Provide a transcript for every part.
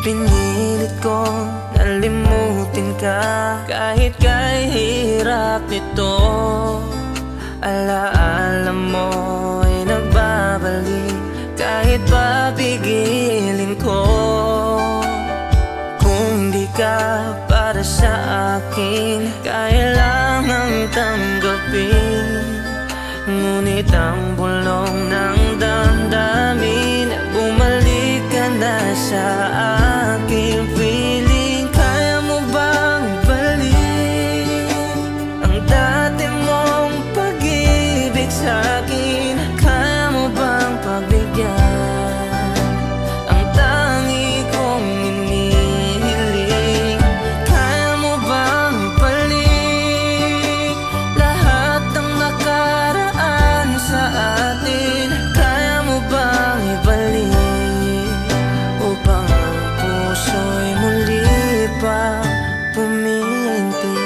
Pinilit kong nalimutin ka kahit kay hirap nito. Alaala mo ay nagbabalik kahit papigilin ko. Kung di ka para sa akin, kailangang tanggapin. Ngunit ang bulong ng damdamin, bumalik ka na sa aking piling. Kaya mo bang ibalik ang dati mong pag-ibig sa'kin? Kaya mo bang pagbigyan ang tangi kong inihiling? Kaya mo bang ibalik lahat ng nakaraan sa atin? Kaya mo bang ibalik upang ang puso'y muli pa pumihinti?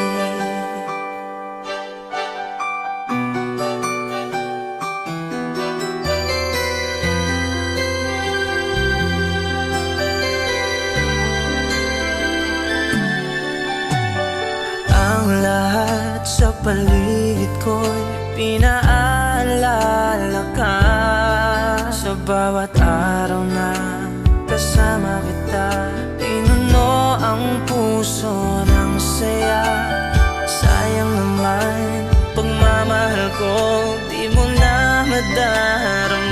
Ang lahat sa paligid ko'y pinaalala ka. Sa bawat araw na kasama kita, pinuno ang puso ng saya. Sayang naman, pagmamahal ko di mo na madarama.